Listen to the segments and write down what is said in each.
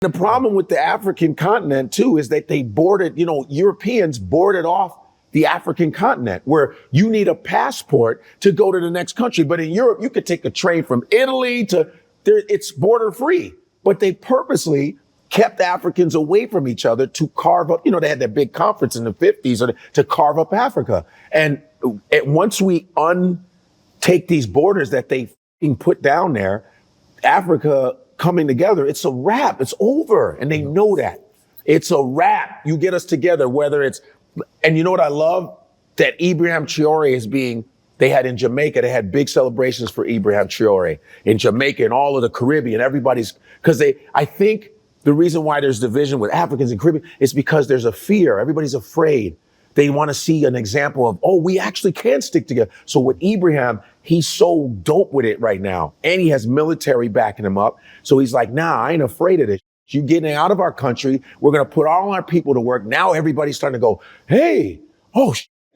The problem with the African continent too is that they boarded, Europeans boarded off the African continent where you need a passport to go to the next country. But in Europe, you could take a train from Italy it's border free. But they purposely kept Africans away from each other to carve up, they had that big conference in the 50s to carve up Africa. And once we take these borders that they put down there, Africa coming together, it's a wrap. It's over. And they know that. It's a wrap. You get us together, and you know what I love? That Ibrahim Traore they had in Jamaica, they had big celebrations for Ibrahim Traore in Jamaica and all of the Caribbean. I think the reason why there's division with Africans and Caribbean is because there's a fear. Everybody's afraid. They want to see an example of, we actually can stick together. So with Ibrahim, he's so dope with it right now. And he has military backing him up. So he's like, nah, I ain't afraid of this. You getting out of our country. We're going to put all our people to work. Now everybody's starting to go, hey,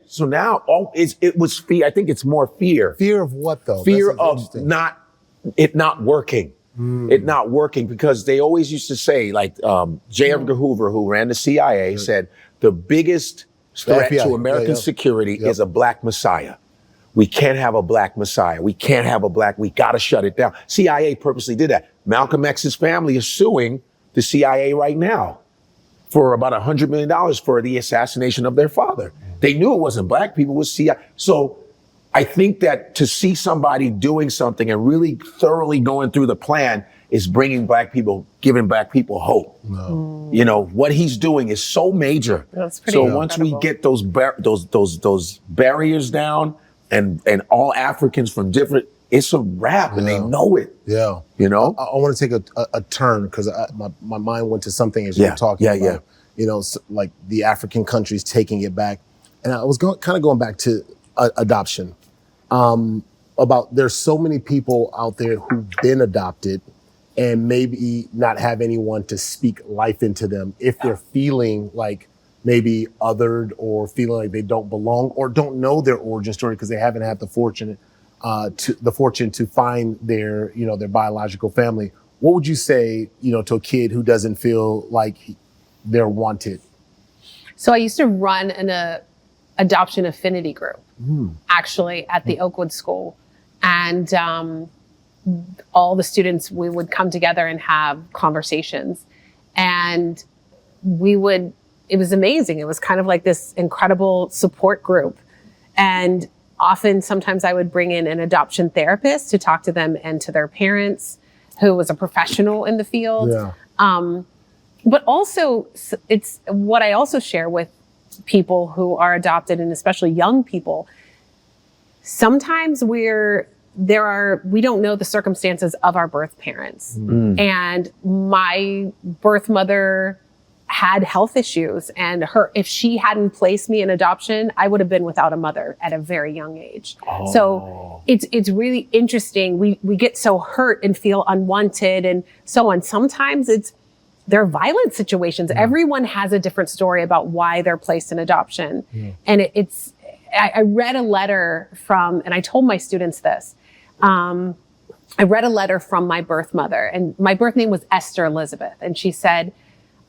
So now it was fear. I think it's more fear. Fear of what though? Fear of not working. It not working, because they always used to say, like J. Edgar Hoover, who ran the CIA, said the biggest threat to American security is a black messiah. We can't have a black messiah. We got to shut it down. CIA purposely did that. Malcolm X's family is suing the CIA right now for about $100 million for the assassination of their father. They knew it wasn't black people, it was CIA. So I think that to see somebody doing something and really thoroughly going through the plan is giving black people hope. No. What he's doing is so major. That's pretty incredible. Once we get those barriers down and all Africans from different, it's a wrap and they know it. Yeah. I want to take a turn because my mind went to something as you were talking about. Like the African countries taking it back. And I was kind of going back to adoption. About there's so many people out there who've been adopted and maybe not have anyone to speak life into them if they're feeling like maybe othered or feeling like they don't belong or don't know their origin story because they haven't had the fortune to find their biological family. What would you say, to a kid who doesn't feel like they're wanted? So I used to run an adoption affinity group, actually, at the Oakwood School. And all the students, we would come together and have conversations. And it was amazing. It was kind of like this incredible support group. And sometimes I would bring in an adoption therapist to talk to them and to their parents, who was a professional in the field. Yeah. But also, it's what I also share with people who are adopted, and especially young people. Sometimes we don't know the circumstances of our birth parents. And my birth mother had health issues, and if she hadn't placed me in adoption, I would have been without a mother at a very young age. So it's really interesting. We get so hurt and feel unwanted and so on. Sometimes there are violent situations. Everyone has a different story about why they're placed in adoption. And I read a letter and I told my students this. I read a letter from my birth mother, and my birth name was Esther Elizabeth. And she said,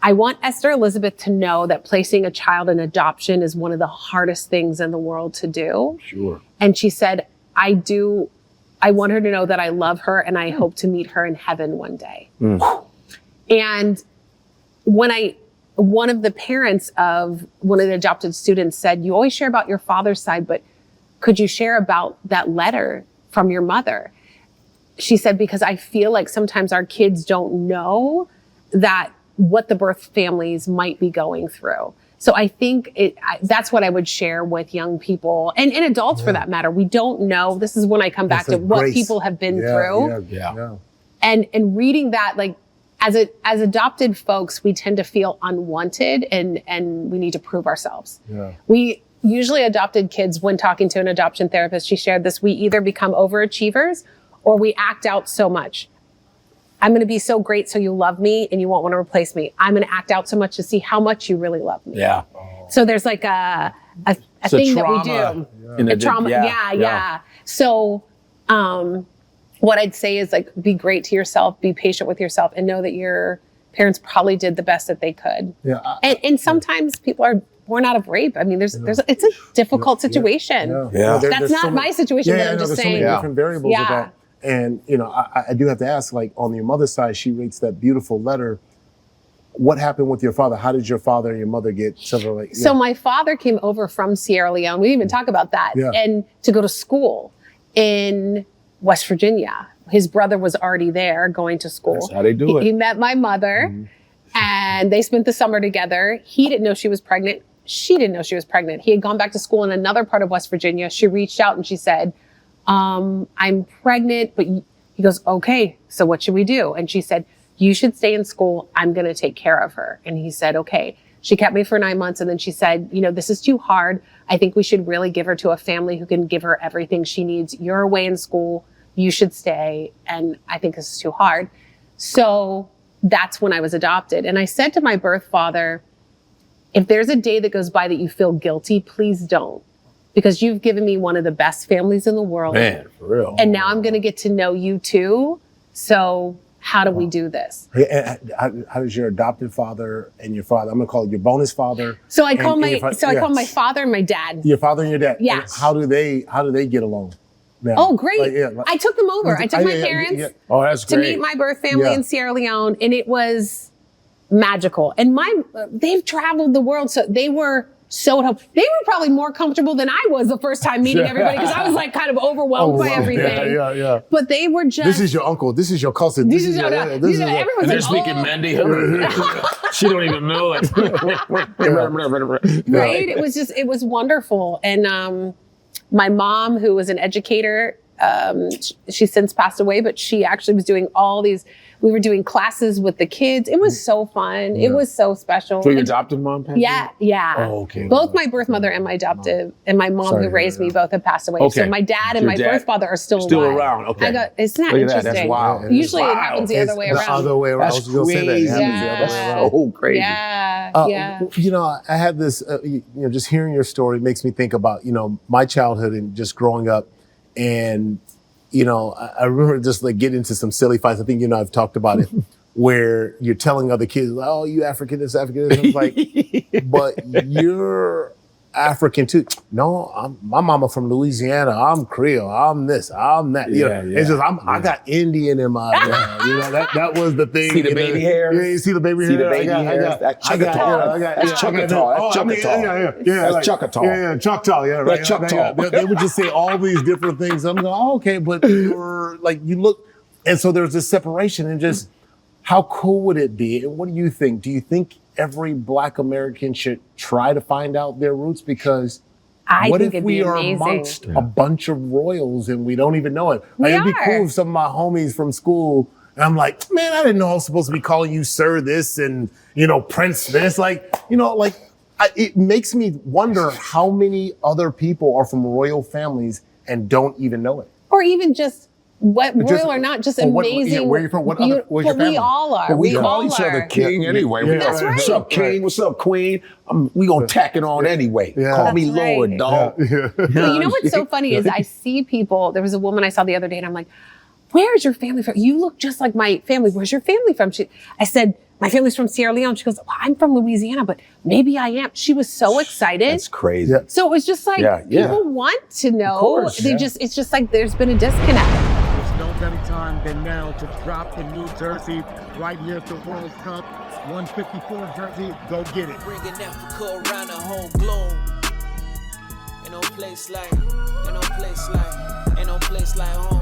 I want Esther Elizabeth to know that placing a child in adoption is one of the hardest things in the world to do. Sure. And she said, I want her to know that I love her and I hope to meet her in heaven one day. And one of the parents of one of the adopted students said, you always share about your father's side, but could you share about that letter from your mother? She said, because I feel like sometimes our kids don't know what the birth families might be going through. So I think that's what I would share with young people and adults for that matter. We don't know. This is when I come back to what people have been through. And reading that, like, as adopted folks, we tend to feel unwanted and we need to prove ourselves. We usually adopted kids, when talking to an adoption therapist, she shared this, we either become overachievers or we act out so much. I'm going to be so great so you love me and you won't want to replace me. I'm going to act out so much to see how much you really love me. Yeah. So there's like a thing that we do. A trauma. Yeah. So what I'd say is, like, be great to yourself, be patient with yourself, and know that your parents probably did the best that they could. Yeah. And sometimes people are born out of rape. I mean, it's a difficult situation. That's not my situation, but I'm just saying. So many different variables of that. And, you know, I do have to ask, like, on your mother's side, she writes that beautiful letter. What happened with your father? How did your father and your mother get separated? So my father came over from Sierra Leone. We didn't even talk about that. And to go to school in West Virginia. His brother was already there going to school. That's how they do it. He met my mother and they spent the summer together. He didn't know she was pregnant. She didn't know she was pregnant. He had gone back to school in another part of West Virginia. She reached out and she said, I'm pregnant, but he goes, okay, so what should we do? And she said, you should stay in school. I'm going to take care of her. And he said, okay. She kept me for 9 months. And then she said, you know, this is too hard. I think we should really give her to a family who can give her everything she needs. You're away in school. You should stay. And I think this is too hard. So that's when I was adopted. And I said to my birth father, if there's a day that goes by that you feel guilty, please don't. Because you've given me one of the best families in the world. Man, for real. And now I'm going to get to know you too. So how do we do this? How does your adopted father and your father, I'm going to call it your bonus father. So I call my father and my dad. Your father and your dad. Yeah. And how do they get along now? Oh, great. I took them over. I took my parents Oh, that's to great. meet my birth family in Sierra Leone. And it was magical. And they've traveled the world. So they were so helpful. They were probably more comfortable than I was the first time meeting everybody because I was like kind of overwhelmed by everything. Yeah. But they were just. This is your uncle. This is your cousin. This is your. Everyone's And they're like, speaking Mandy. She don't even know it. Right? It was wonderful. And my mom, who was an educator, she since passed away, but she actually was doing we were doing classes with the kids. It was so fun. It was so special. So your adoptive mom passed away? Yeah. Oh, okay. Both my birth mother and my adoptive and my mom who raised me both have passed away. Okay. So my dad and my birth father are still alive. Around. Okay. Isn't that interesting? That's wild. Usually it happens the other way around. The other way around. That's crazy. That's so crazy. Yeah. You know, I had this, just hearing your story makes me think about, my childhood and just growing up. And, I remember just like getting into some silly fights. I think, I've talked about it, where you're telling other kids, oh, you African, this, African, this. And it's like, but you're African too. No, my mama from Louisiana. I'm Creole. I'm this. I'm that. It's just I got Indian in my blood. That was the thing. See the baby hair. Yeah, you see the baby hair. See the baby hair. That's Choctaw. That's Choctaw. That's Choctaw. Yeah, Choctaw. Yeah, right. That's Choctaw. They would just say all these different things. I'm going, oh, okay, but you're like you look, and so there's this separation, and just how cool would it be? And what do you think? Do you think every Black American should try to find out their roots? Because what if we are amongst a bunch of royals and we don't even know it? Like, it'd be cool if some of my homies from school, and I'm like, man, I didn't know I was supposed to be calling you sir this and, Prince this. It makes me wonder how many other people are from royal families and don't even know it. Or even just royal or not, just amazing. Where are you from? Where's your family? We all are. But we call each other king anyway. That's right. What's up, king? What's up, queen? We gonna tack it on anyway. Call me Lord, dog. But you know what's so funny is I see people. There was a woman I saw the other day, and I'm like, "Where's your family from? You look just like my family. Where's your family from?" I said, "My family's from Sierra Leone." She goes, "Well, I'm from Louisiana, but maybe I am." She was so excited. That's crazy. So it was just like people want to know. Of course, it's just like there's been a disconnect. No better time than now to drop in New Jersey, right here at the World Cup. 154 jersey, go get it. Bringing Africa around the whole globe. Ain't no place like home. Ain't no place like home.